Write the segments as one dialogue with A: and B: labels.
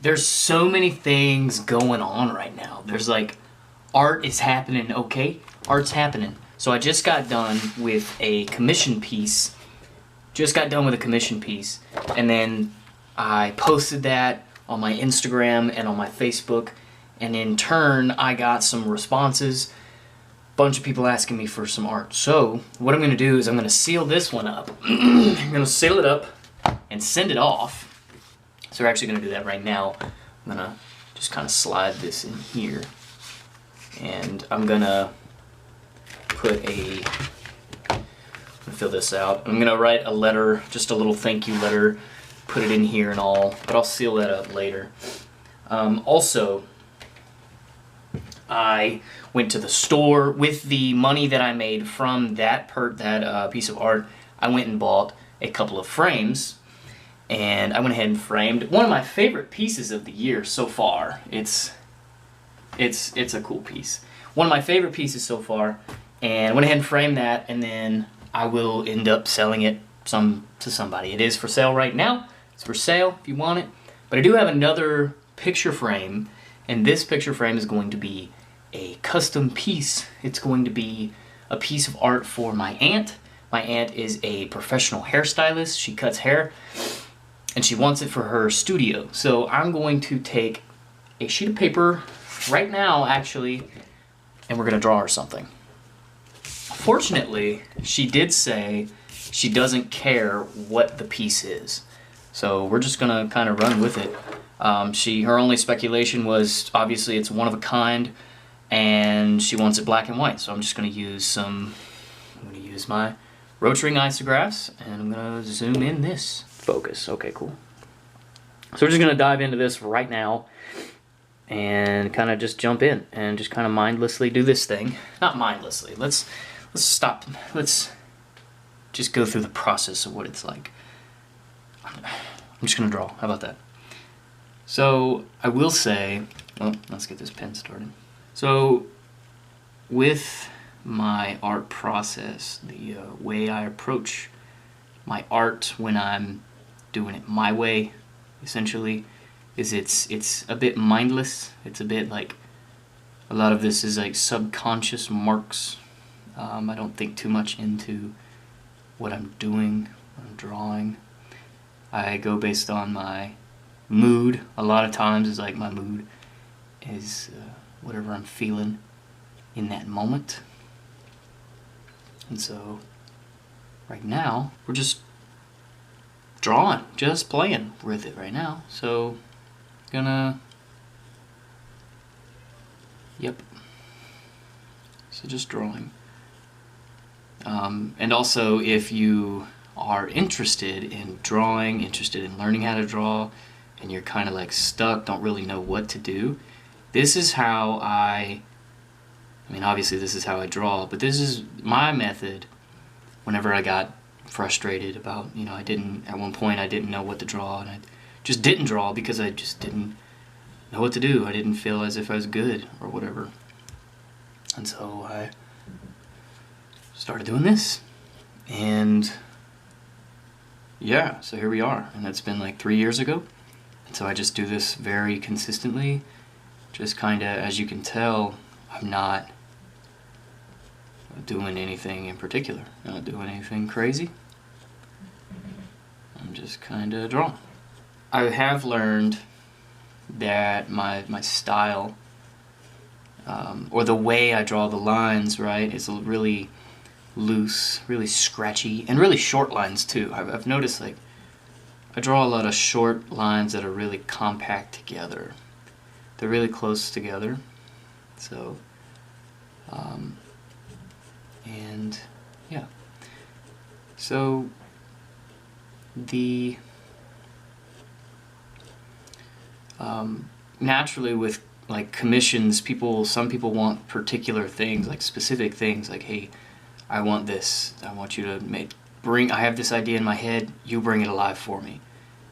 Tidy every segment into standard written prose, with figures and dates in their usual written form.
A: there's so many things going on right now. There's like, art is happening, okay? Art's happening. So I just got done with a commission piece. And then I posted that on my Instagram and on my Facebook, and in turn I got some responses. Bunch of people asking me for some art. So what I'm gonna do is I'm gonna seal this one up. I'm gonna seal it up and send it off. So we're actually gonna do that right now. I'm gonna just kind of slide this in here, and I'm gonna put a, fill this out. I'm gonna write a letter, just a little thank you letter, put it in here and all, but I'll seal that up later. Also, I went to the store with the money that I made from that piece of art. I went and bought a couple of frames, and I went ahead and framed one of my favorite pieces of the year so far. It's a cool piece. One of my favorite pieces so far, and I went ahead and framed that, and then I will end up selling it to somebody. It is for sale right now. It's for sale if you want it. But I do have another picture frame, and this picture frame is going to be a custom piece. It's going to be a piece of art for my aunt. My aunt is a professional hairstylist. She cuts hair, and she wants it for her studio. So I'm going to take a sheet of paper right now, actually, and we're gonna draw her something. Fortunately, she did say she doesn't care what the piece is. So we're just gonna kind of run with it. Her only speculation was, obviously it's one of a kind, and she wants it black and white. So I'm just gonna use my rotring isographs, and I'm gonna zoom in this. Focus, okay, cool. So we're just gonna dive into this right now and kind of just jump in and just kind of mindlessly do this thing. Not mindlessly, let's stop. Let's just go through the process of what it's like. I'm just gonna draw, how about that? So I will say, well, let's get this pen started. So with my art process, the way I approach my art when I'm doing it my way, essentially, is it's a bit mindless. It's a bit like, a lot of this is like subconscious marks. I don't think too much into what I'm doing, what I'm drawing. I go based on my mood. A lot of times it's like my mood is whatever I'm feeling in that moment. And so right now we're just drawing, just playing with it right now. So yep, so just drawing. And also, if you are interested in drawing, interested in learning how to draw, and you're kind of like stuck, don't really know what to do, this is how I mean, obviously this is how I draw, but this is my method whenever I got frustrated about, at one point I didn't know what to draw, and I just didn't draw because I just didn't know what to do. I didn't feel as if I was good or whatever. And so I started doing this, and yeah, so here we are, and that's been like 3 years ago. And so I just do this very consistently, just kind of, as you can tell, I'm not doing anything in particular, not doing anything crazy. I'm just kind of drawing. I have learned that my style, or the way I draw the lines, right, is really loose, really scratchy, and really short lines too. I've noticed, like, I draw a lot of short lines that are really compact together. They're really close together. So, and yeah. So the naturally with like commissions, some people want particular things, like specific things, like, hey, I want this. I want you to I have this idea in my head, you bring it alive for me.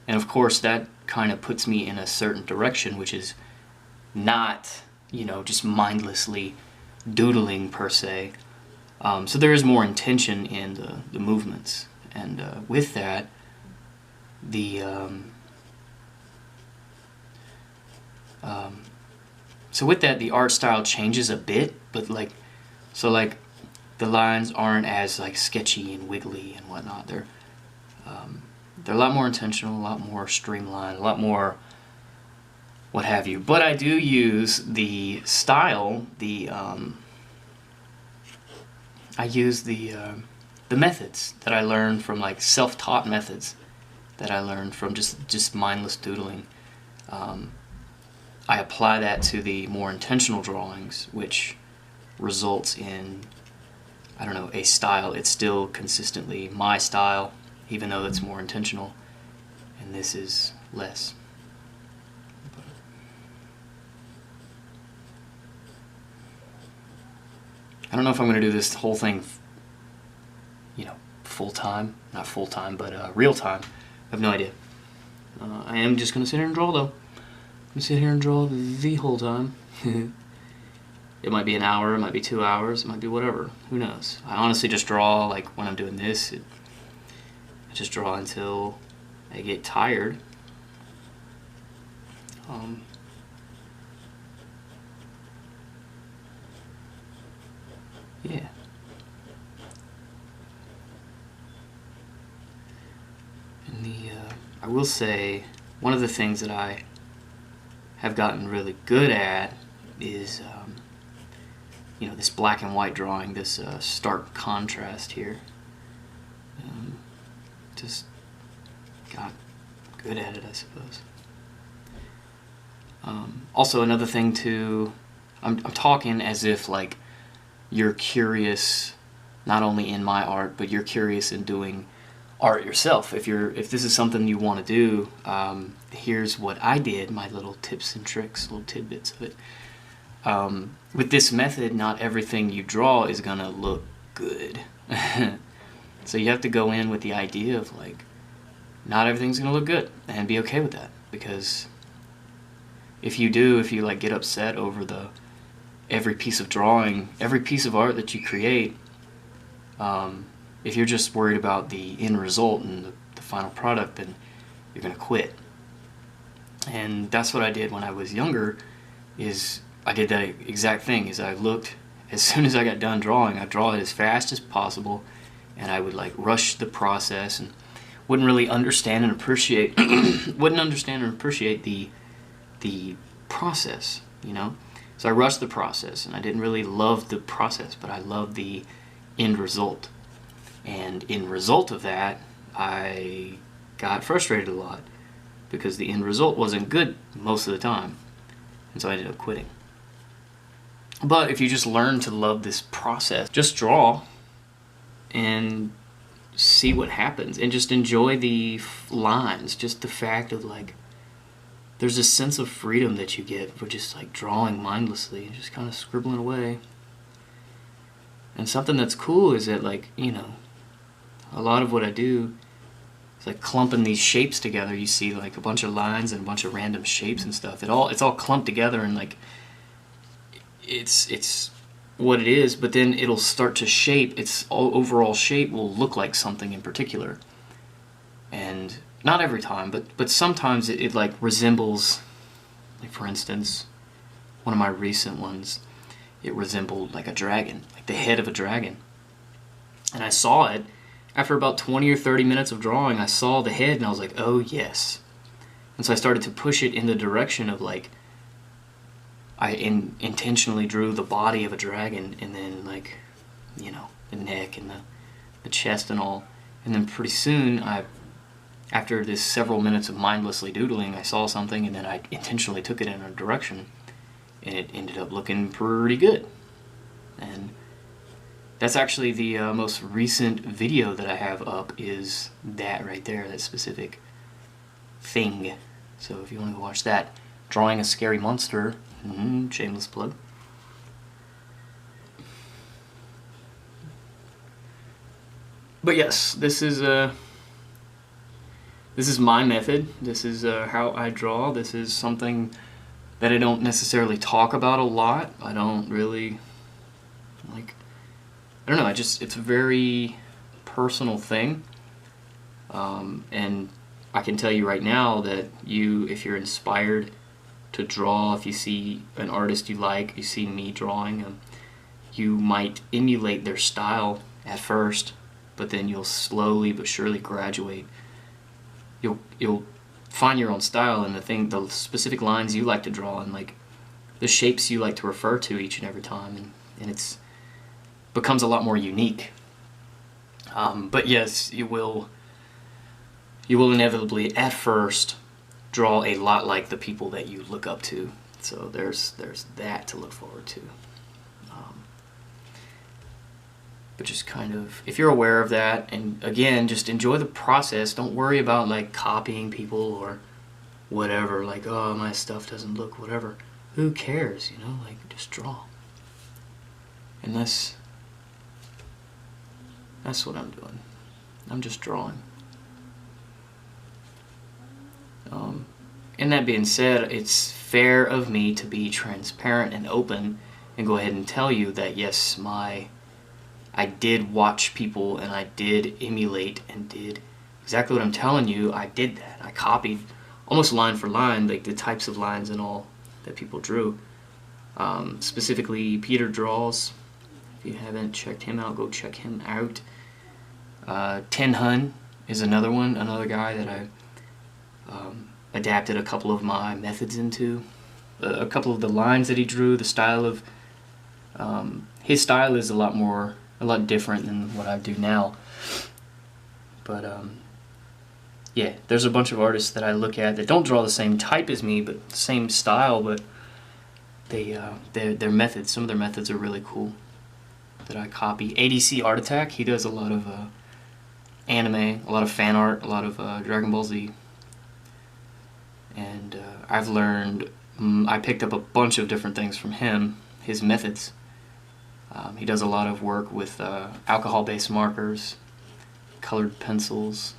A: And of course that kind of puts me in a certain direction, which is not, just mindlessly doodling per se. So there is more intention in the movements. And with that, So with that, the art style changes a bit, but like, so like the lines aren't as like sketchy and wiggly and whatnot. They're a lot more intentional, a lot more streamlined, a lot more what have you. But I do use the style, I use the methods that I learned from, like, self-taught methods that I learned from just mindless doodling. I apply that to the more intentional drawings, which results in, I don't know, a style. It's still consistently my style, even though it's more intentional, and this is less. I don't know if I'm going to do this whole thing, you know, full-time. Not full-time, but real-time. I have no idea. I am just going to sit here and draw, though. I'm going to sit here and draw the whole time. It might be an hour, it might be 2 hours, it might be whatever. Who knows? I honestly just draw, like, when I'm doing this, I just draw until I get tired. Yeah. And I will say, one of the things that I have gotten really good at is, you know, this black and white drawing, this stark contrast here. Just got good at it, I suppose. Also, another thing too, I'm talking as if, like, you're curious not only in my art, but you're curious in doing art yourself. If this is something you want to do, here's what I did, my little tips and tricks, little tidbits of it. With this method, not everything you draw is gonna look good. So you have to go in with the idea of, like, not everything's gonna look good, and be okay with that, because if you like get upset over every piece of drawing, every piece of art that you create, if you're just worried about the end result and the final product, then you're gonna quit. And that's what I did when I was younger, is I did that exact thing. Is I looked, as soon as I got done drawing, I'd draw it as fast as possible, and I would, like, rush the process and wouldn't really understand and appreciate the process, you know? So I rushed the process, and I didn't really love the process, but I loved the end result. And in result of that, I got frustrated a lot, because the end result wasn't good most of the time, and so I ended up quitting. But if you just learn to love this process, just draw and see what happens, and just enjoy the lines, just the fact of, like, there's a sense of freedom that you get for just, like, drawing mindlessly and just kind of scribbling away. And something that's cool is that, like, you know, a lot of what I do is, like, clumping these shapes together. You see, like, a bunch of lines and a bunch of random shapes and stuff. It's all clumped together, and, like, it's what it is, but then it'll start to shape. Its overall shape will look like something in particular. And not every time, but sometimes it like resembles, like, for instance, one of my recent ones, it resembled like a dragon, like the head of a dragon. And I saw it, after about 20 or 30 minutes of drawing, I saw the head and I was like, oh yes. And so I started to push it in the direction of, like, I intentionally drew the body of a dragon, and then, like, you know, the neck and the chest and all. And then pretty soon, after this several minutes of mindlessly doodling, I saw something, and then I intentionally took it in a direction, and it ended up looking pretty good. And that's actually the most recent video that I have up, is that right there, that specific thing. So if you want to go watch that, drawing a scary monster, shameless plug. But yes, this is my method. This is how I draw. This is something that I don't necessarily talk about a lot. I don't really, like, I don't know, it's a very personal thing. And I can tell you right now that if you're inspired to draw. If you see an artist you like, you see me drawing them, you might emulate their style at first, but then you'll slowly but surely graduate. You'll find your own style and the specific lines you like to draw, and like the shapes you like to refer to each and every time, and it's becomes a lot more unique. But yes, you will inevitably at first draw a lot like the people that you look up to. So there's that to look forward to. But just kind of, if you're aware of that, and again, just enjoy the process. Don't worry about like copying people or whatever, like, oh, my stuff doesn't look whatever. Who cares, you know, like, just draw. And that's what I'm doing. I'm just drawing. And that being said, it's fair of me to be transparent and open and go ahead and tell you that yes, I did watch people and I did emulate and did exactly what I'm telling you. I did that. I copied almost line for line, like the types of lines and all that people drew. Specifically, Peter Draws. If you haven't checked him out, go check him out. Tin Hun is another one, another guy that I adapted a couple of my methods into. A couple of the lines that he drew, the style of his style is a lot different than what I do now. But yeah, there's a bunch of artists that I look at that don't draw the same type as me, but the same style, but their methods, some of their methods are really cool that I copy. ADC Art Attack, he does a lot of anime, a lot of fan art, a lot of Dragon Ball Z. And I've learned, I picked up a bunch of different things from him, his methods. He does a lot of work with alcohol-based markers, colored pencils.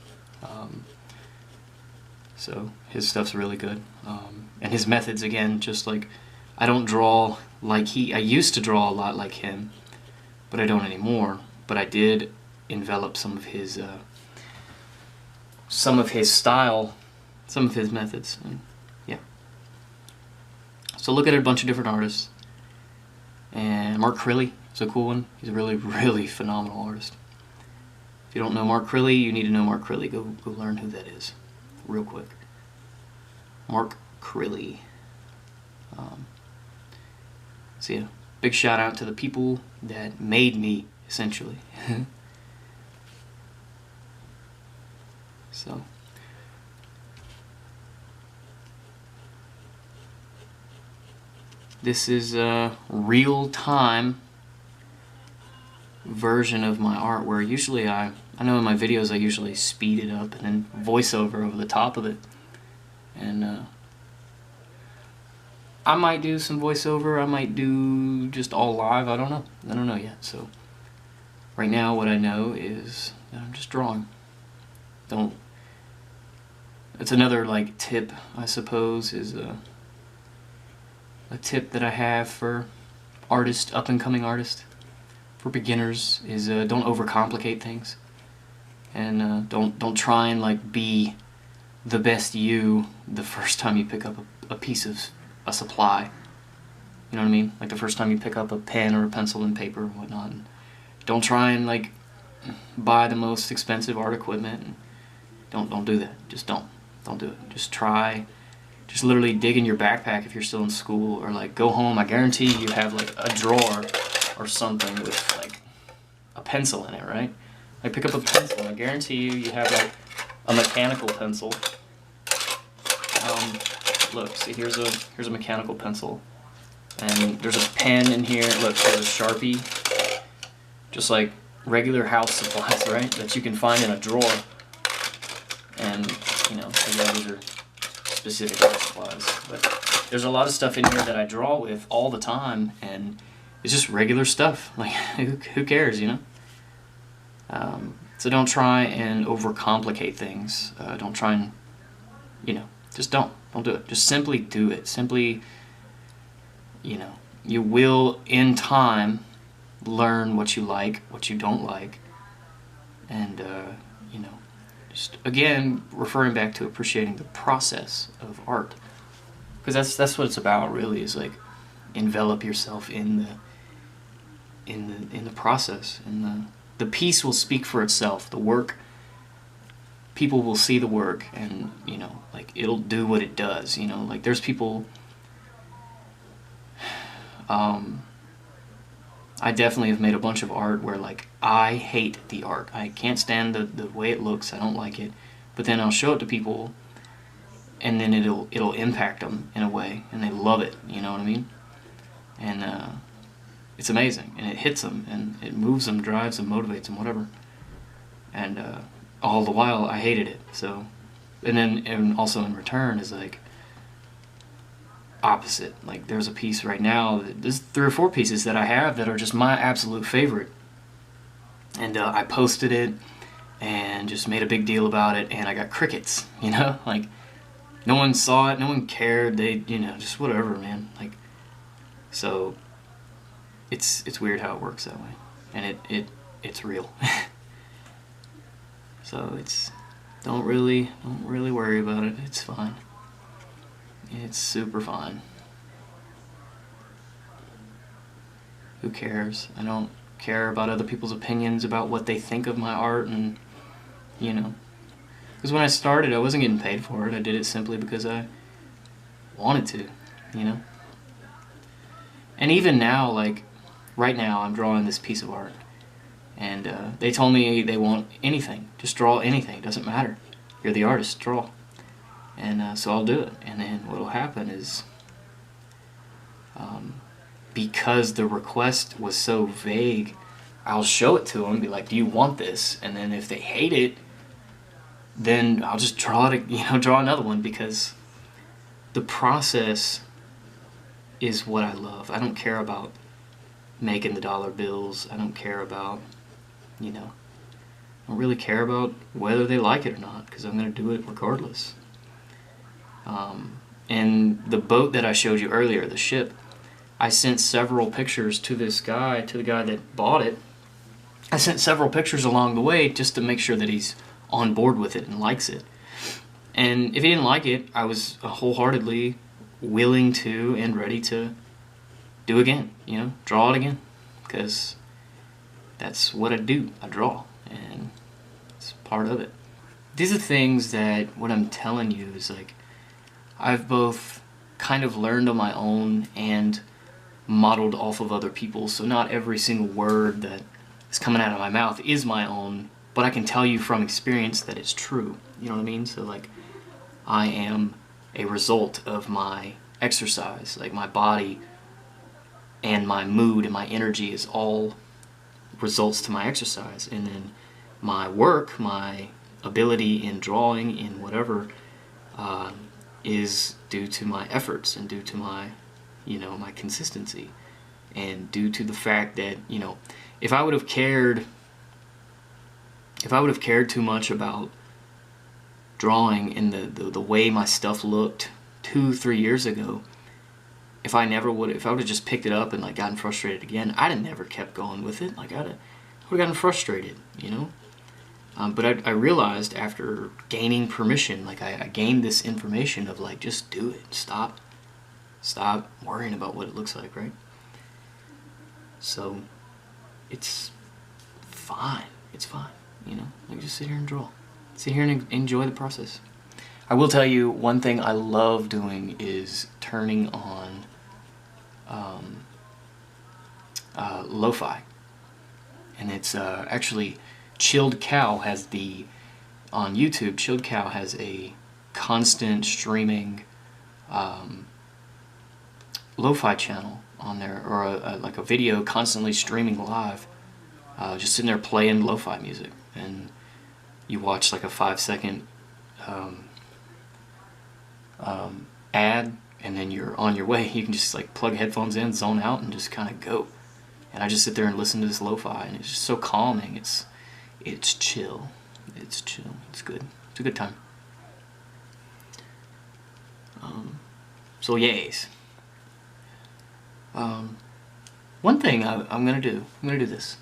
A: So his stuff's really good. And his methods, again, just like, I don't draw like I used to draw a lot like him, but I don't anymore. But I did envelop some of his style, some of his methods, and yeah. So look at a bunch of different artists. And Mark Crilley is a cool one. He's a really, really phenomenal artist. If you don't know Mark Crilley, you need to know Mark Crilley. Go learn who that is, real quick. Mark Crilley. So yeah, big shout out to the people that made me, essentially. So. This is a real-time version of my art where usually I know in my videos I usually speed it up and then voiceover over the top of it. And I might do some voiceover, I might do just all live, I don't know yet. So right now what I know is that I'm just drawing. It's another like tip, I suppose, is a tip that I have for artists, up-and-coming artists, for beginners, is don't overcomplicate things, and don't try and like be the best you the first time you pick up a piece of a supply. You know what I mean? Like the first time you pick up a pen or a pencil and paper and whatnot. And don't try and like buy the most expensive art equipment. And don't do that. Just don't do it. Just try. Just literally dig in your backpack if you're still in school, or like go home. I guarantee you have like a drawer or something with like a pencil in it, right? Like pick up a pencil. I guarantee you have like a mechanical pencil. Look, see, here's a mechanical pencil, and there's a pen in here. Look, there's a Sharpie. Just like regular house supplies, right? That you can find in a drawer. And you know, again, these are specific house supplies, but there's a lot of stuff in here that I draw with all the time, and it's just regular stuff. Like, who cares, you know? So don't try and overcomplicate things. Don't try and, you know, just don't do it. Just simply do it. Simply, you know, you will in time learn what you like, what you don't like, and you know, just again referring back to appreciating the process of art, because that's what it's about, really, is like envelop yourself in the process, and the piece will speak for itself. The work, people will see the work, and you know, like it'll do what it does. You know, like there's people. I definitely have made a bunch of art where like I hate the art. I can't stand the way it looks. I don't like it. But then I'll show it to people, and then it'll impact them in a way, and they love it. You know what I mean? And it's amazing, and it hits them, and it moves them, drives them, motivates them, whatever. And all the while, I hated it. So, and also in return is like opposite. Like there's a piece right now, there's 3 or 4 pieces that I have that are just my absolute favorite, and I posted it and just made a big deal about it, and I got crickets. You know, like no one saw it, no one cared. They, you know, just whatever, man. Like, so it's weird how it works that way, and it's real. So it's don't really worry about it. It's fine. It's super fine. Who cares? I don't care about other people's opinions about what they think of my art, and you know, because when I started, I wasn't getting paid for it. I did it simply because I wanted to, you know. And even now, like right now, I'm drawing this piece of art, and they told me they want anything. Just draw anything. It doesn't matter. You're the artist. Draw. And so I'll do it. And then what will happen is, because the request was so vague, I'll show it to them and be like, do you want this? And then if they hate it, then I'll just draw it, you know, draw another one, because the process is what I love. I don't care about making the dollar bills. I don't care about, you know, I don't really care about whether they like it or not, because I'm going to do it regardless. And the boat that I showed you earlier, the ship, I sent several pictures to this guy, to the guy that bought it. I sent several pictures along the way just to make sure that he's on board with it and likes it. And if he didn't like it, I was wholeheartedly willing to and ready to do again, you know, draw it again, because that's what I do. I draw, and it's part of it. These are things that, what I'm telling you is like, I've both kind of learned on my own and modeled off of other people, so not every single word that is coming out of my mouth is my own, but I can tell you from experience that it's true. You know what I mean? So like, I am a result of my exercise. Like my body and my mood and my energy is all results to my exercise, and then my work, my ability in drawing, in whatever, is due to my efforts and due to my, you know, my consistency, and due to the fact that, you know, if I would have cared too much about drawing and the way my stuff looked 2-3 years ago, if I would have just picked it up and like gotten frustrated again, I'd have never kept going with it. Like I would have gotten frustrated, you know. But I realized after gaining permission, like I gained this information of like, just do it. Stop worrying about what it looks like, right? So it's fine. It's fine, you know. Like just sit here and draw. Sit here and enjoy the process. I will tell you, one thing I love doing is turning on lo-fi. And it's actually, Chilled Cow has on YouTube, Chilled Cow has a constant streaming lo-fi channel on there, or like a video constantly streaming live, just sitting there playing lo-fi music, and you watch like a 5-second ad, and then you're on your way. You can just like plug headphones in, zone out, and just kind of go. And I just sit there and listen to this lo-fi, and it's just so calming. It's chill. It's chill. It's good. It's a good time. So yays. One thing I'm gonna do this.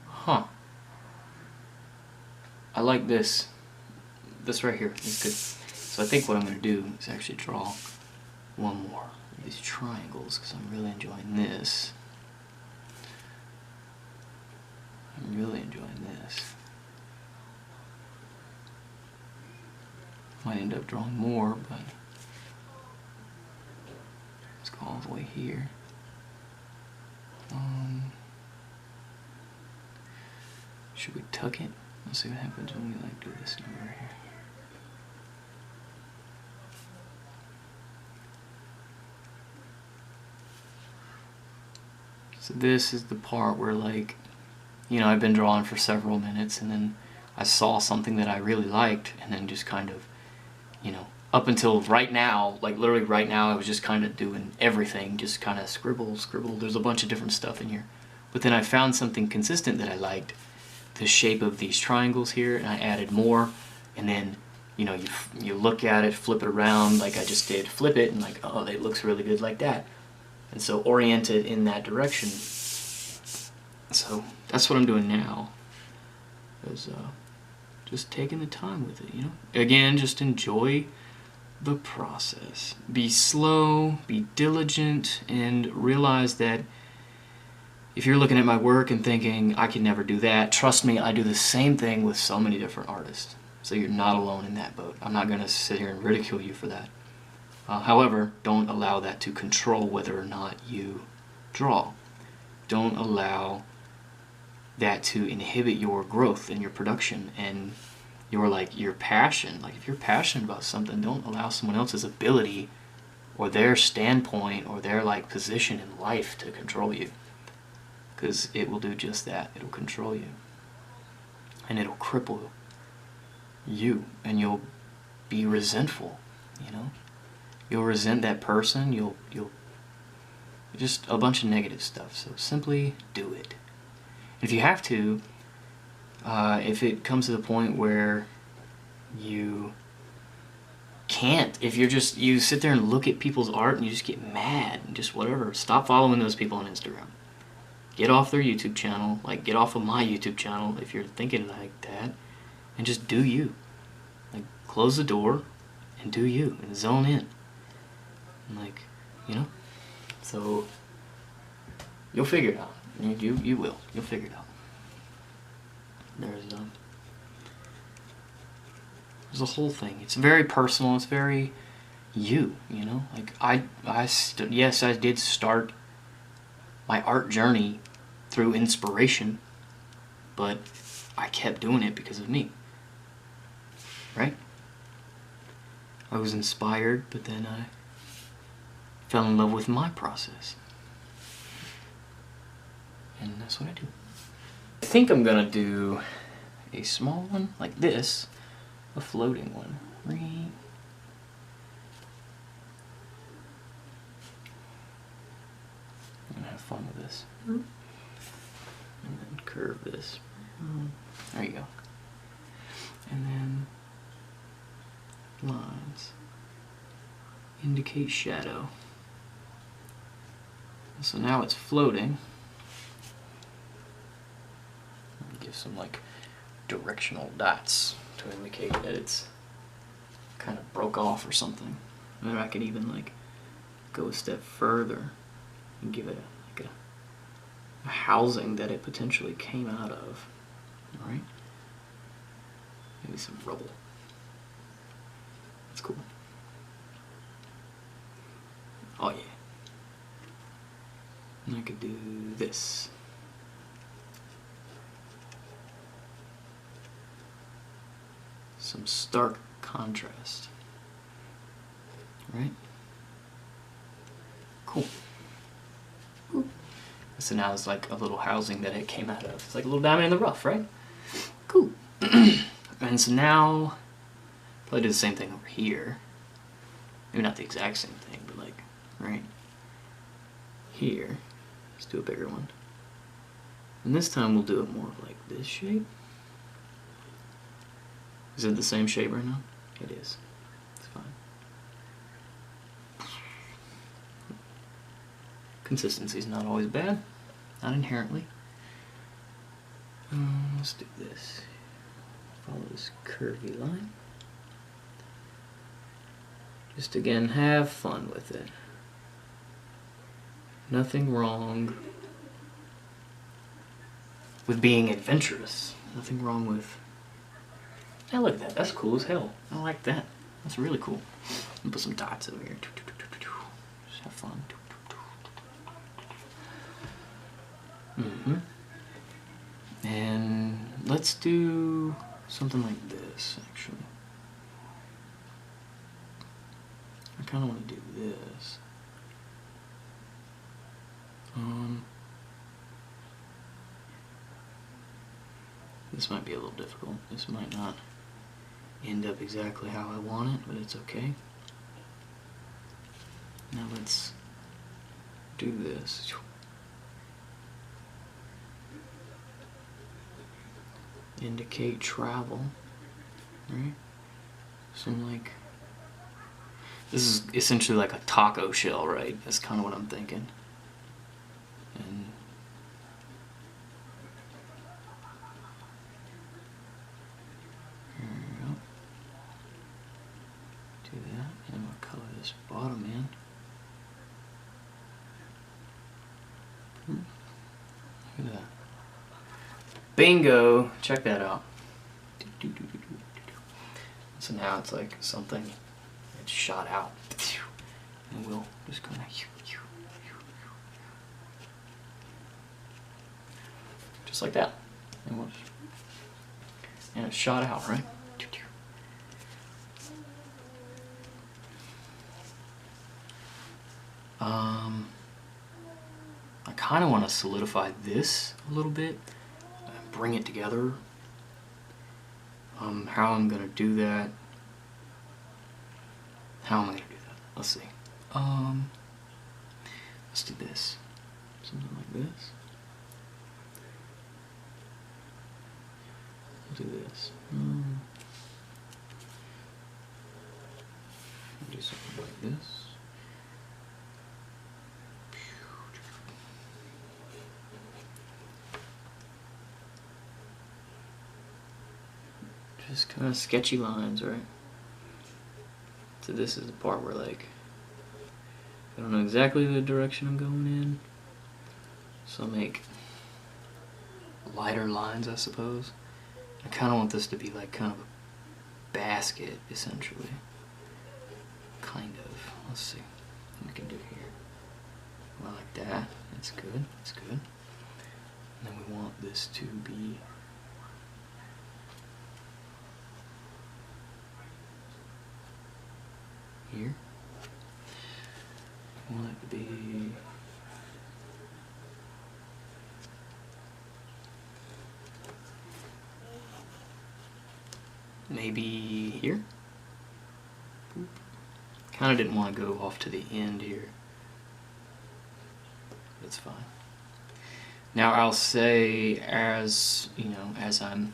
A: Huh. I like this. this right here is good. So I think what I'm going to do is actually draw one more of these triangles because I'm really enjoying this. I'm really enjoying this. Might end up drawing more, but let's go all the way here. Should we tuck it? Let's see what happens when we like do this number right here. So this is the part where, like, you know, I've been drawing for several minutes and then I saw something that I really liked and then just kind of, you know, up until right now, like literally right now, I was just kind of doing everything, just kind of scribble. There's a bunch of different stuff in here. But then I found something consistent that I liked, the shape of these triangles here, and I added more. And then, you know, you look at it, flip it around like I just did, flip it, and like, oh, it looks really good like that. And so orient it in that direction. So that's what I'm doing now, is just taking the time with it, you know. Again, just enjoy the process. Be slow, be diligent, and realize that if you're looking at my work and thinking, I can never do that, trust me, I do the same thing with so many different artists. So you're not alone in that boat. I'm not going to sit here and ridicule you for that. However, don't allow that to control whether or not you draw. Don't allow that to inhibit your growth and your production and your passion. Like, if you're passionate about something, don't allow someone else's ability or their standpoint or their like position in life to control you, because it will do just that. It'll control you and it'll cripple you, and you'll be resentful, you know. You'll resent that person, you'll just a bunch of negative stuff. So simply do it. If you have to, if it comes to the point where you can't, if you sit there and look at people's art and you just get mad and just whatever, stop following those people on Instagram. Get off their YouTube channel, like get off of my YouTube channel if you're thinking like that, and just do you. Like, close the door and do you, and zone in. And like, you know, so you'll figure it out. You will. You'll figure it out. There's a whole thing. It's very personal. It's very you know. Like yes, I did start my art journey through inspiration, but I kept doing it because of me. Right? I was inspired, but then I fell in love with my process. And that's what I do. I think I'm gonna do a small one like this, a floating one. I'm gonna have fun with this. And then curve this. There you go. And then lines indicate shadow. So now it's floating. Give some like directional dots to indicate that it's kind of broke off or something. Or I could even like go a step further and give it a housing that it potentially came out of. Alright? Maybe some rubble. That's cool. Oh yeah. And I could do this. Some stark contrast. Right? Cool. Ooh. So now it's like a little housing that it came out of. It's like a little diamond in the rough, right? Cool. And so now, probably do the same thing over here. Maybe not the exact same thing, but like, right here. Let's do a bigger one. And this time we'll do it more like this shape. Is it the same shape right now? It is. It's fine. Consistency is not always bad. Not inherently. Let's do this. Follow this curvy line. Just again, have fun with it. Nothing wrong with being adventurous. Nothing wrong with... Hey, look at that. That's cool as hell. I like that. That's really cool. I'll put some dots over here. Just have fun. And let's do something like this, actually. I kind of want to do this. This might be a little difficult. This might not end up exactly how I want it, but it's okay. Now let's do this. Indicate travel, right? So like, this is essentially like a taco shell, right? That's kind of what I'm thinking. And here we go. Do that, and we'll color this bottom in. Look at that. Bingo! Check that out. So now it's like something that's shot out. And we'll just kind of... Just like that. And it's shot out, right? I kind of want to solidify this a little bit. Bring it together. How I'm gonna do that. How am I gonna do that? Let's see. Let's do this. Something like this. Let's do this. Do something like this. Just kind of sketchy lines, right? So this is the part where, like, I don't know exactly the direction I'm going in. So I'll make lighter lines, I suppose. I kind of want this to be like kind of a basket, essentially. Kind of. Let's see what we can do here. Well, like that. That's good. That's good. And then we want this to be... here. I want it to be maybe here. Kind of didn't want to go off to the end here. It's fine. Now I'll say, as you know, as I'm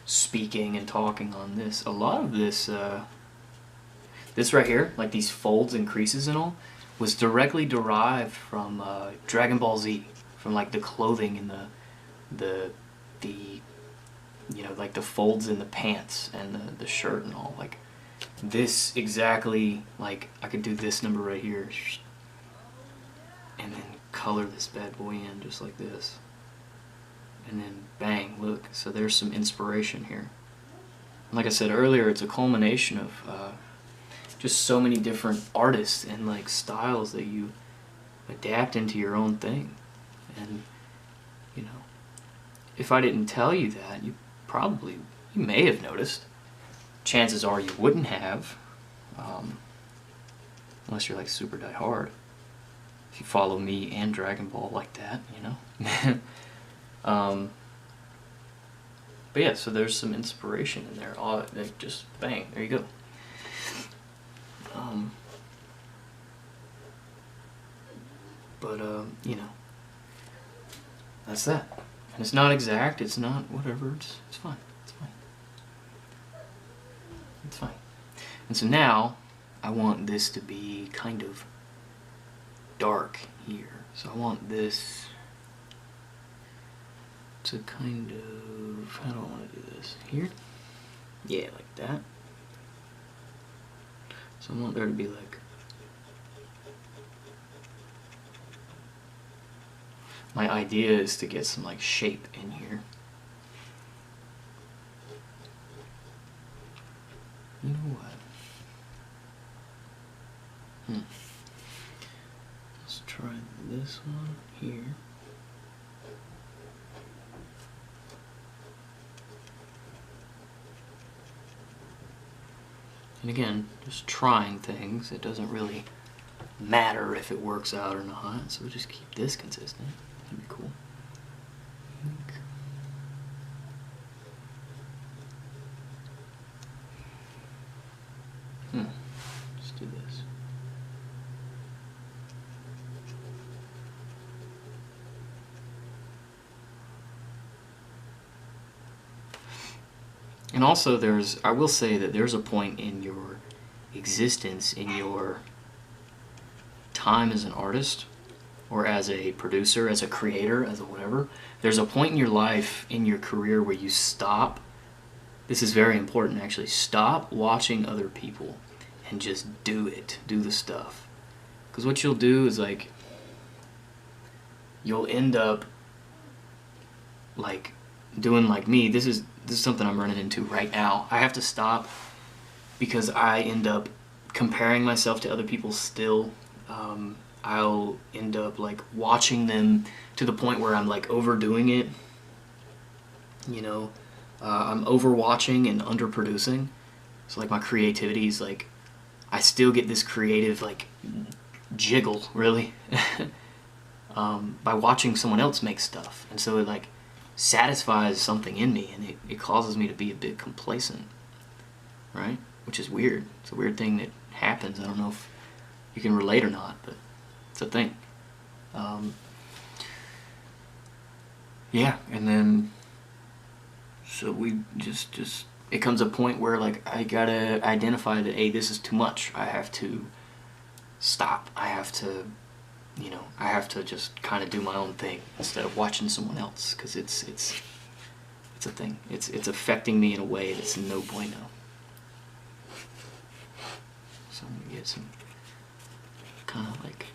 A: speaking and talking on this, a lot of this this right here, like these folds and creases and all, was directly derived from Dragon Ball Z, from like the clothing and the you know, like the folds in the pants and the shirt and all. Like this exactly, like I could do this number right here, and then color this bad boy in just like this, and then bang, look. So there's some inspiration here. Like I said earlier, it's a culmination of just so many different artists and like styles that you adapt into your own thing. And you know, if I didn't tell you that, you may have noticed. Chances are you wouldn't have, unless you're like super die hard. If you follow me and Dragon Ball like that, you know. But yeah, so there's some inspiration in there. Like just bang, there you go. You know, that's that. And it's not exact, it's not whatever, it's fine, it's fine. It's fine. And so now, I want this to be kind of dark here. So I want this to kind of, how do I want to do this? Here? Yeah, like that. So I want there to be like, my idea is to get some like shape in here. You know what? Let's try this one here. And again, just trying things. It doesn't really matter if it works out or not, so we'll just keep this consistent. That'd be cool. Let's do this. And also I will say that there's a point in your existence, in your time as an artist, or as a producer, as a creator, as a whatever, there's a point in your life, in your career, where you stop. This is very important, actually. Stop watching other people and just do it. Do the stuff. Because what you'll do is, like, you'll end up like doing like me. This is something I'm running into right now. I have to stop because I end up comparing myself to other people still. I'll end up like watching them to the point where I'm like overdoing it. You know, I'm overwatching and underproducing. So like my creativity is like, I still get this creative like jiggle really by watching someone else make stuff, and so it like satisfies something in me, and it causes me to be a bit complacent, right? Which is weird. It's a weird thing that happens. I don't know if you can relate or not, but it's a thing. Yeah, and then so we just it comes a point where like I gotta identify that, hey, this is too much. I have to stop. I have to, you know, I have to just kind of do my own thing instead of watching someone else, because it's a thing. It's affecting me in a way that's no bueno. So I'm gonna get some kind of like,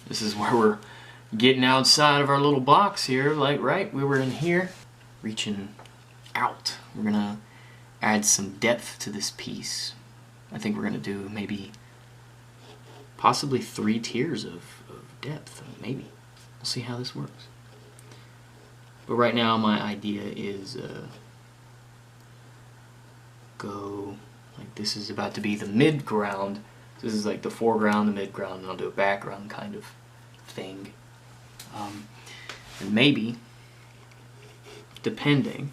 A: this is where we're getting outside of our little box here. Like, right, we were in here, reaching out. We're gonna add some depth to this piece. I think we're gonna do maybe possibly 3 tiers of depth, maybe. We'll see how this works. But right now my idea is go like, this is about to be the mid-ground. This is like the foreground, the mid-ground, and I'll do a background kind of thing. And maybe, depending,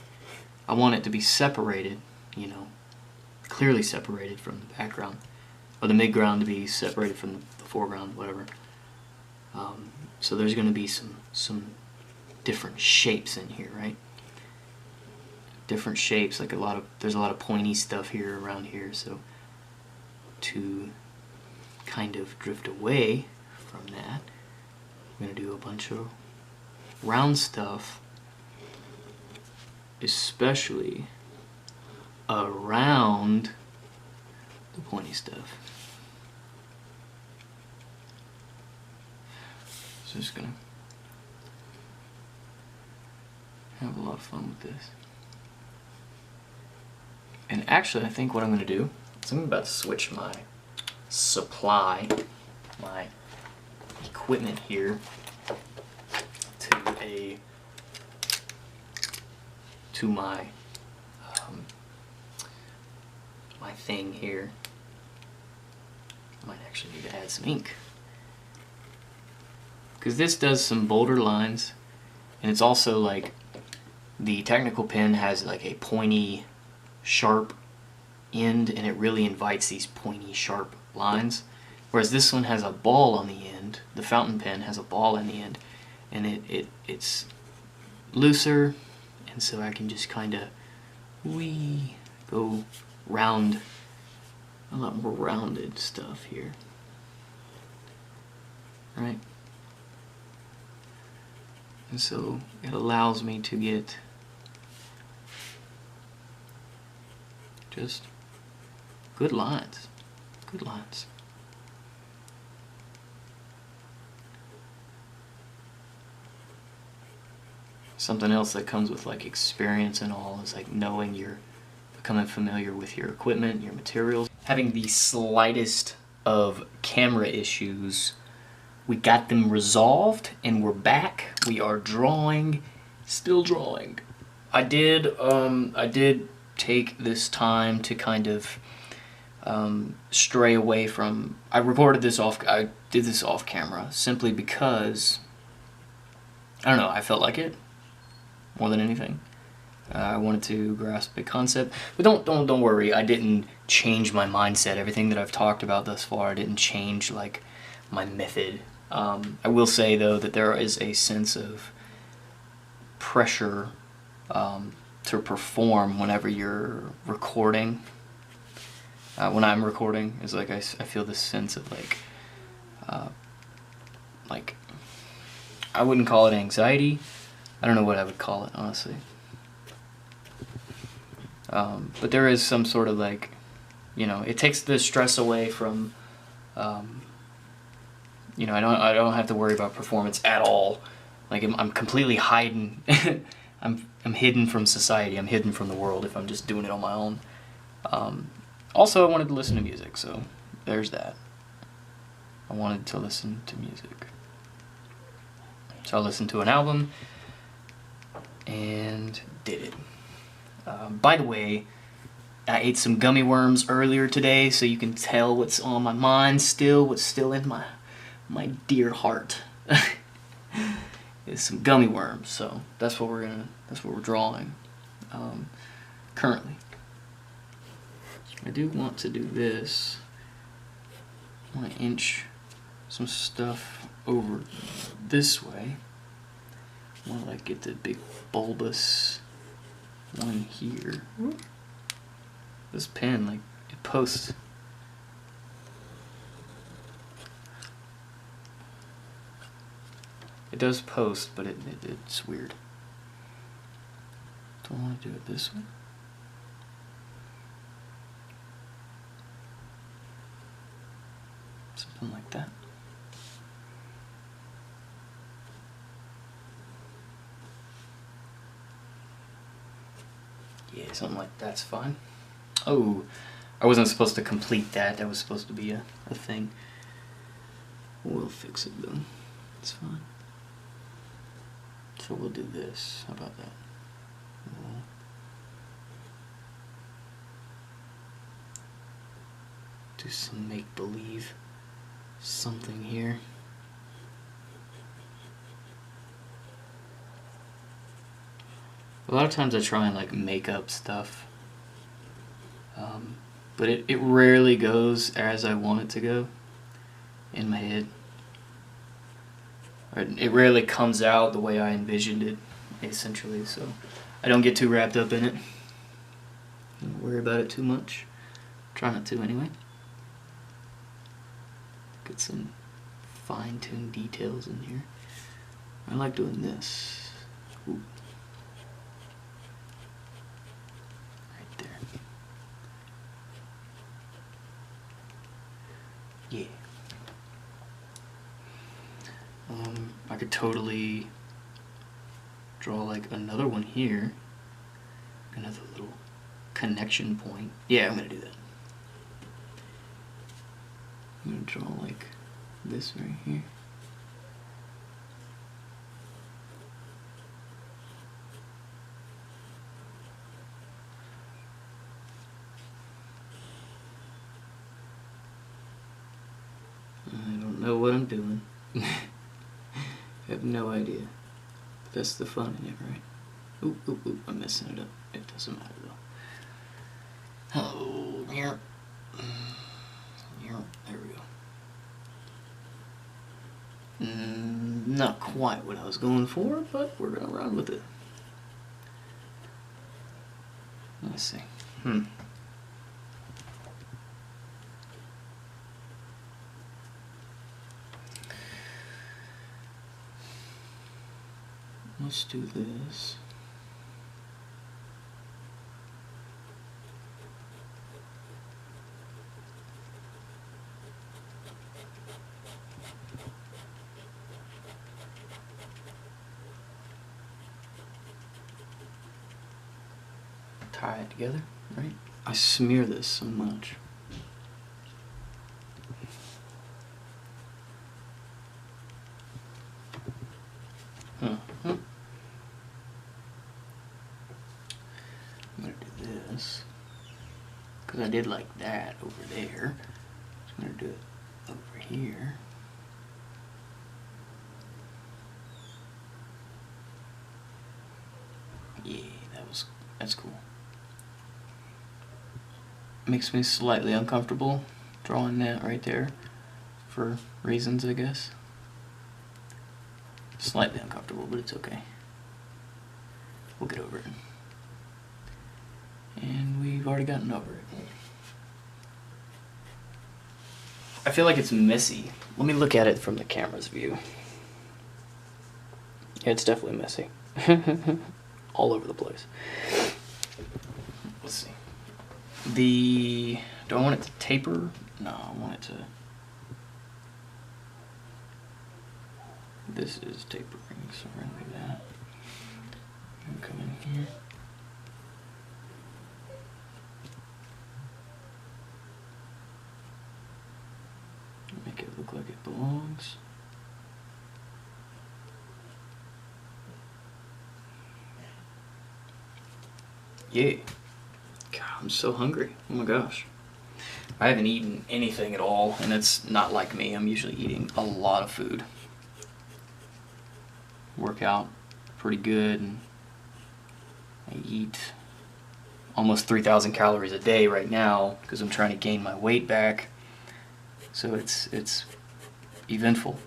A: I want it to be separated, you know, clearly separated from the background, or the mid-ground to be separated from the foreground, whatever. So there's going to be some different shapes in here, right? Different shapes, like there's a lot of pointy stuff here around here, so to kind of drift away from that, I'm going to do a bunch of round stuff, especially around the pointy stuff. So just gonna have a lot of fun with this. And actually, I think what I'm gonna do is I'm about to switch my supply, my equipment here, to my my thing here. I might actually need to add some ink, because this does some bolder lines, and it's also like, the technical pen has like a pointy, sharp end, and it really invites these pointy, sharp lines, whereas this one has a ball on the end. The fountain pen has a ball on the end, and it's looser, and so I can just kind of go round, a lot more rounded stuff here, right? And so it allows me to get just good lines, straight lines. Something else that comes with like experience and all is like knowing you're becoming familiar with your equipment, your materials. Having the slightest of camera issues, we got them resolved and we're back. We are drawing, still drawing. I did take this time to kind of stray away from, I did this off camera simply because, I don't know, I felt like it more than anything. I wanted to grasp the concept, but don't worry. I didn't change my mindset. Everything that I've talked about thus far, I didn't change like my method. I will say though that there is a sense of pressure to perform whenever you're recording. When I'm recording, is like I feel this sense of like I wouldn't call it anxiety. I don't know what I would call it, honestly. But there is some sort of like, you know, it takes the stress away from, you know, I don't have to worry about performance at all. Like I'm completely hiding. I'm hidden from society. I'm hidden from the world if I'm just doing it on my own. Also, I wanted to listen to music, so there's that. I wanted to listen to music. So I listened to an album and did it. By the way, I ate some gummy worms earlier today, so you can tell what's on my mind still, what's still in my dear heart. Is some gummy worms, so that's what we're drawing currently. I do want to do this. I want to inch some stuff over this way. I want to like get the big bulbous one here. This pen, like, it posts. It does post, but it's weird. Do I want to do it this way? Something like that. Yeah, something like that's fine. Oh, I wasn't supposed to complete that. That was supposed to be a thing. We'll fix it though. It's fine. So we'll do this. How about that? We'll do some make-believe something here. A lot of times I try and like make up stuff, but it rarely goes as I want it to go in my head. Or it rarely comes out the way I envisioned it, essentially, so I don't get too wrapped up in it. Don't worry about it too much. Try not to anyway. Get some fine-tuned details in here. I like doing this. Ooh. Right there. Yeah. I could totally draw like another one here. Another little connection point. Yeah, I'm gonna do that. I'm gonna draw like this right here. I don't know what I'm doing. I have no idea. But that's the fun in it, right? Oop, oop, oop, I'm messing it up. It doesn't matter though. Oh, here. There we go. Not quite what I was going for, but we're gonna run with it. Let's see. Let's do this. tie it together, right? I smear this so much. I'm gonna do this because I did like that over there. So I'm gonna do it over here. Yeah, that's cool. Makes me slightly uncomfortable drawing that right there for reasons, I guess. Slightly uncomfortable, but it's okay. We'll get over it. And we've already gotten over it. I feel like it's messy. Let me look at it from the camera's view. Yeah, it's definitely messy. All over the place. Let's see. Do I want it to taper? No, I want it to... This is tapering, so we're gonna do that. And come in here. Make it look like it belongs. Yeah. God, I'm so hungry. Oh my gosh. I haven't eaten anything at all, and it's not like me. I'm usually eating a lot of food. Work out pretty good, and I eat almost 3,000 calories a day right now because I'm trying to gain my weight back. So it's eventful.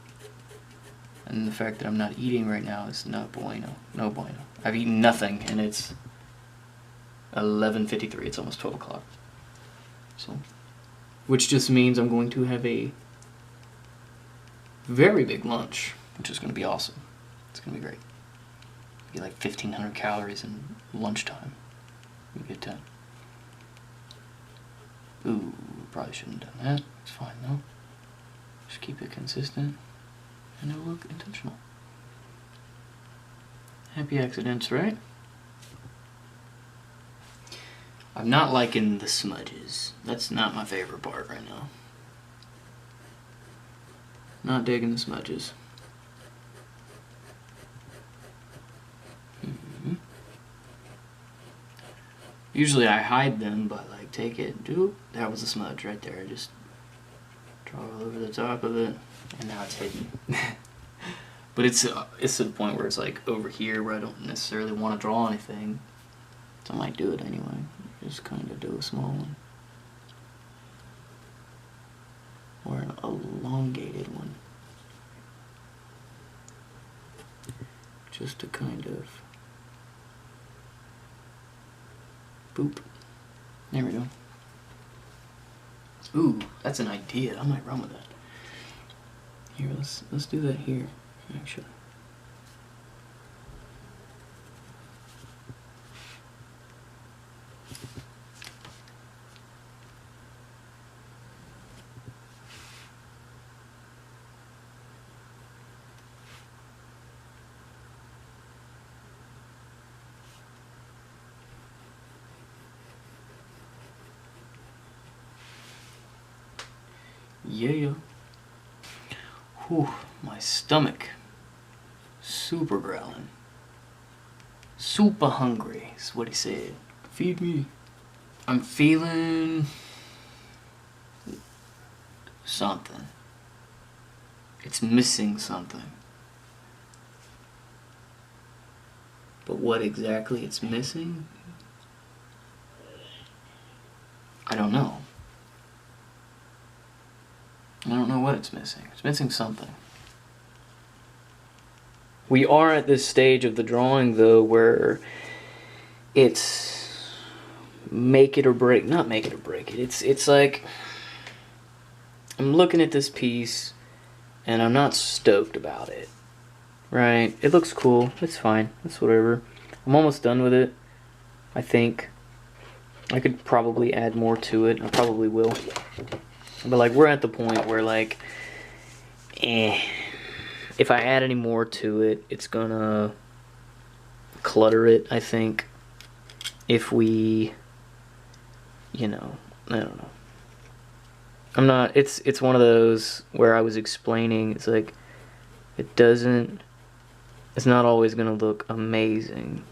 A: And the fact that I'm not eating right now is no bueno. No bueno. I've eaten nothing, and it's 11:53. It's almost 12 o'clock. So, which just means I'm going to have a very big lunch, which is going to be awesome. It's going to be great. It'll be like 1,500 calories in lunchtime. It'll be a good time. Ooh, probably shouldn't have done that. It's fine though. Just keep it consistent and it'll look intentional. Happy accidents, right? I'm not liking the smudges. That's not my favorite part right now. Not digging the smudges. Usually I hide them, but like take it, that was a smudge right there. Just draw all over the top of it, and now it's hidden. But it's to the point where it's like over here where I don't necessarily want to draw anything. So I might do it anyway. Just kind of do a small one. Or an elongated one. Just to kind of... Boop. There we go. Ooh, that's an idea. I might run with that. Here, let's do that here, actually. Yeah. Whew, my stomach. Super growling. Super hungry is what he said. Feed me. I'm feeling something. It's missing something. But what exactly it's missing? I don't know. I don't know what it's missing. It's missing something. We are at this stage of the drawing, though, where it's make it or break. Not make it or break it. It's like I'm looking at this piece, and I'm not stoked about it. Right? It looks cool. It's fine. It's whatever. I'm almost done with it, I think. I could probably add more to it. I probably will. But like we're at the point where like if I add any more to it, it's gonna clutter it, I think. if we, you know, I don't know. I'm not, it's one of those where I was explaining, it's like, it's not always gonna look amazing,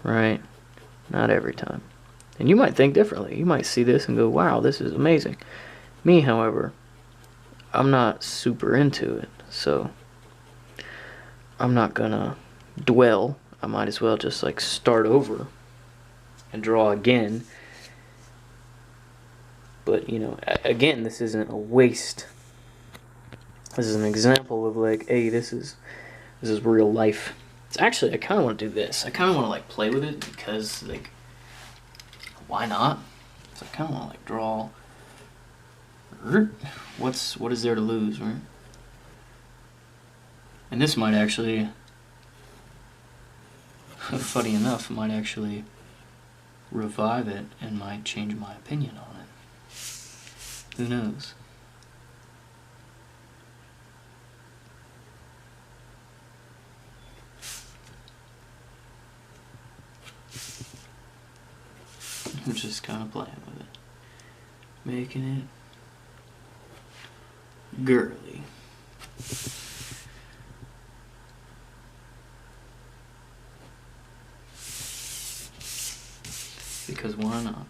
A: right? Not every time. And you might think differently. You might see this and go, wow, this is amazing. Me, however, I'm not super into it, so I'm not gonna dwell. I might as well just like start over and draw again. But, you know, again, this isn't a waste. This is an example of like, hey, this is real life. It's actually, I kind of want to do this. I kind of want to like play with it because like, why not? So I kind of want to like draw. What is there to lose, right? And this might actually, funny enough, might actually revive it and might change my opinion on it. Who knows? I'm just kind of playing with it. Making it girly. Because why not?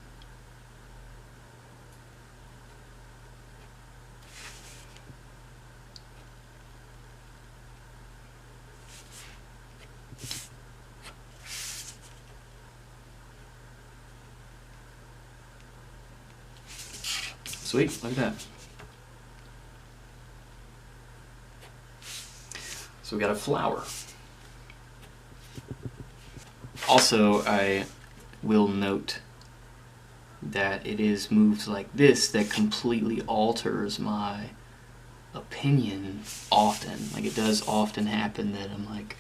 A: Sweet, look at that. So we got a flower. Also, I will note that it is moves like this that completely alters my opinion often. Like, it does often happen that I'm like,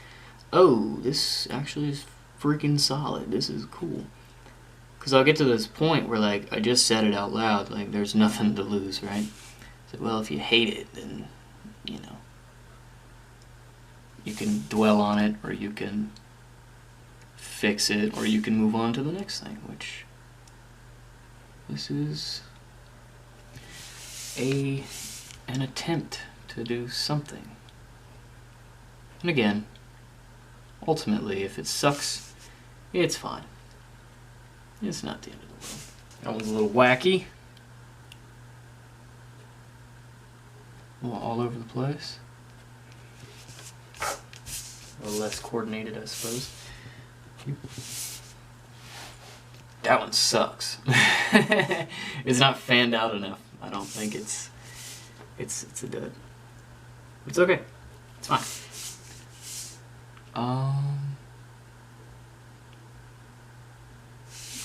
A: oh, this actually is freaking solid. This is cool. Because I'll get to this point where, like, I just said it out loud, like, there's nothing to lose, right? So, well, if you hate it, then, you know, you can dwell on it, or you can fix it, or you can move on to the next thing, which this is an attempt to do something. And again, ultimately, if it sucks, it's fine. It's not the end of the world. That one's a little wacky. A little all over the place. A little less coordinated, I suppose. That one sucks. It's not fanned out enough. I don't think it's a dud. It's okay. It's fine.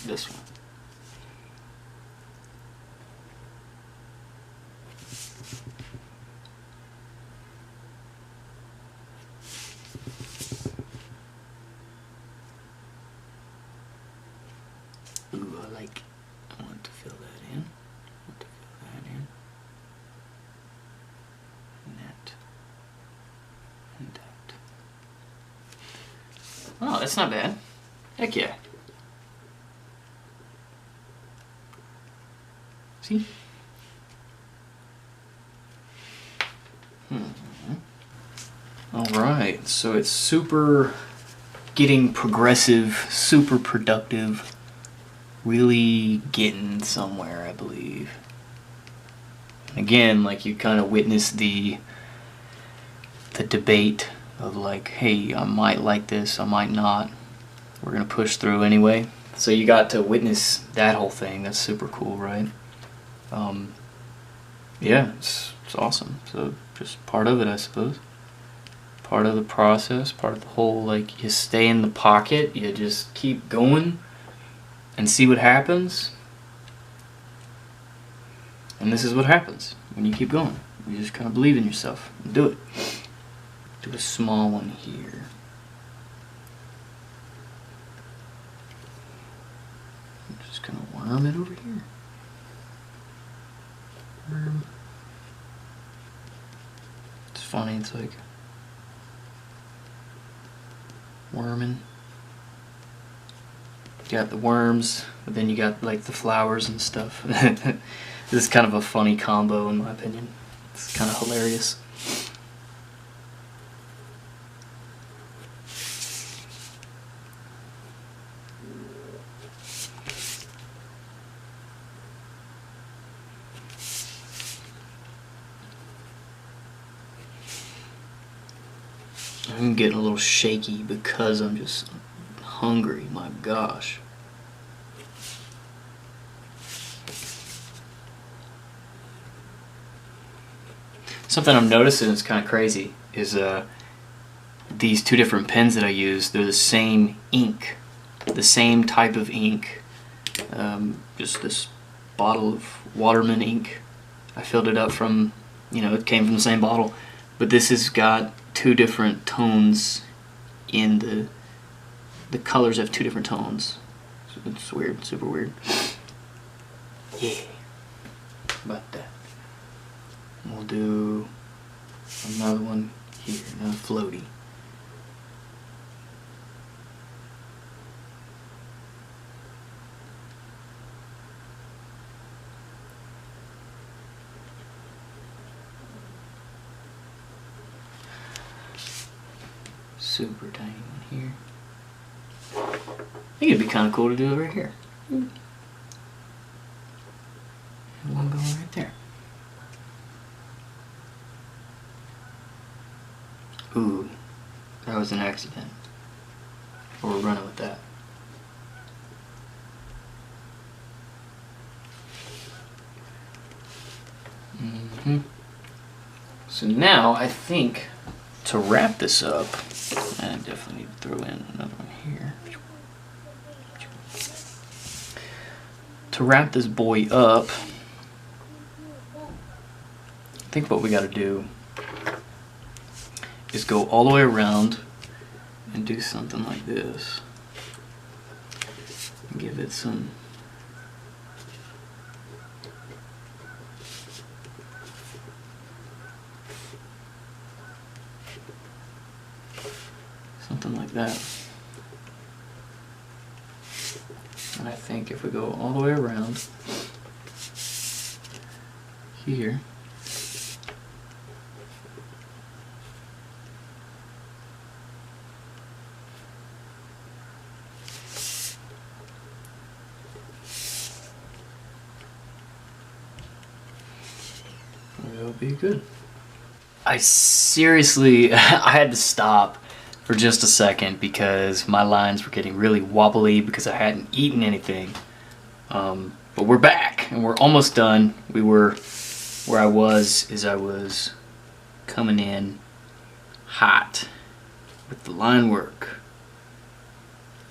A: This one. Ooh, I want to fill that in. I want to fill that in. And that. And that. Oh, that's not bad. Heck yeah. See? Alright, so it's super getting progressive, super productive, really getting somewhere, I believe. Again, like, you kind of witness the debate of like, hey, I might like this, I might not. We're gonna push through anyway. So you got to witness that whole thing. That's super cool, right? Yeah, it's awesome. So just part of it, I suppose. Part of the process, part of the whole, like, you stay in the pocket, you just keep going and see what happens. And this is what happens when you keep going. You just kind of believe in yourself and do it. Do a small one here. I'm just gonna worm it over here. Worm. It's funny, it's like worming. got the worms, but then you got like the flowers and stuff. This is kind of a funny combo in my opinion. It's kind of hilarious. I'm getting a little shaky because I'm just hungry, my gosh. Something I'm noticing is kind of crazy is these two different pens that I use, they're the same ink, the same type of ink, just this bottle of Waterman ink. I filled it up from, it came from the same bottle, but this has got two different tones in the colors have two different tones. It's weird, super weird. Yeah, about that. We'll do another one here, another floaty. Super tiny one here. I think it'd be kind of cool to do it right here. And one going right there. Ooh, that was an accident. We're running with that. So now I think to wrap this up, I definitely need to throw in another one here. To wrap this boy up, I think what we got to do is go all the way around and do something like this. Give it some something like that. And I think if we go all the way around here, it'll be good. I seriously, I had to stop for just a second because my lines were getting really wobbly because I hadn't eaten anything. But we're back and we're almost done. Where I was coming in hot with the line work.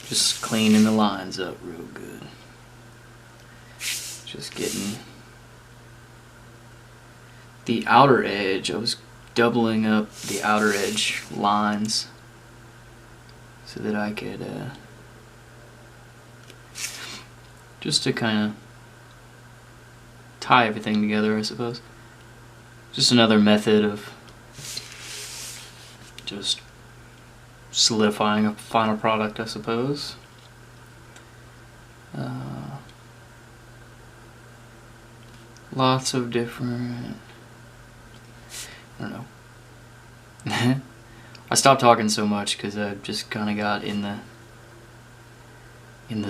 A: Just cleaning the lines up real good. Just getting the outer edge. I was doubling up the outer edge lines so that I could just to kind of tie everything together, I suppose. Just another method of just solidifying a final product, I suppose. Lots of different, I don't know. I stopped talking so much because I just kind of got in the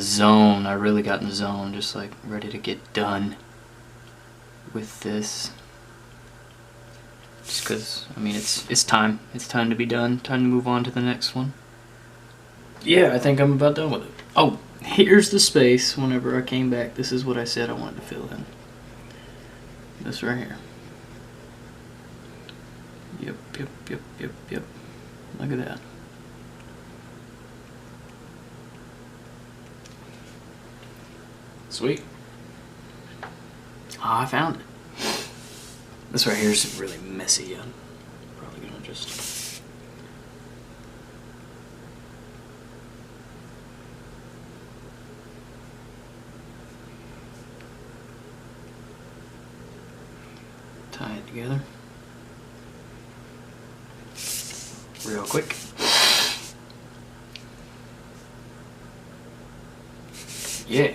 A: zone. I really got in the zone, just like ready to get done with this. Just because, I mean, it's time. It's time to be done. Time to move on to the next one. Yeah, I think I'm about done with it. Oh, here's the space. Whenever I came back, this is what I said I wanted to fill in. This right here. Yep. Look at that. Sweet. Ah, I found it. This right here is really messy. I'm probably gonna just tie it together real quick. Yeah.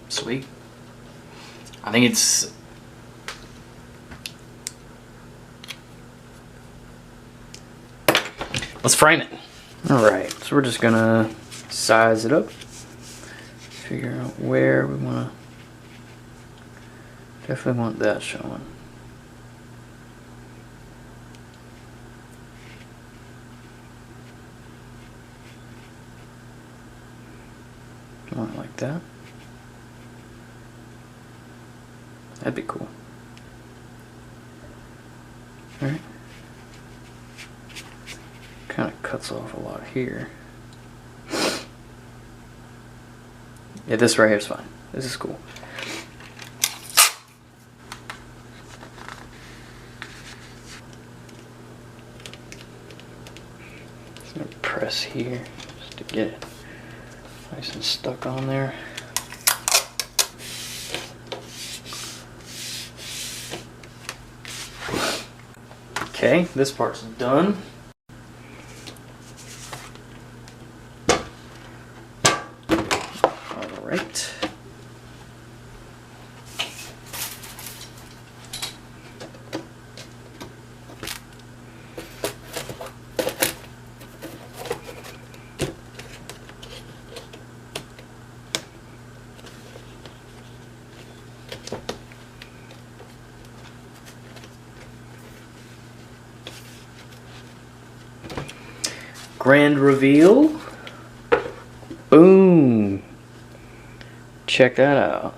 A: Sweet. I think it's... Let's frame it. Alright, so we're just gonna size it up. Figure out where we wanna... Definitely want that showing. Want it like that. That'd be cool. Alright. Kind of cuts off a lot here. Yeah, this right here is fine. This is cool. Just gonna press here just to get it nice and stuck on there. Okay, this part's done. All right. Grand reveal. Boom. Check that out.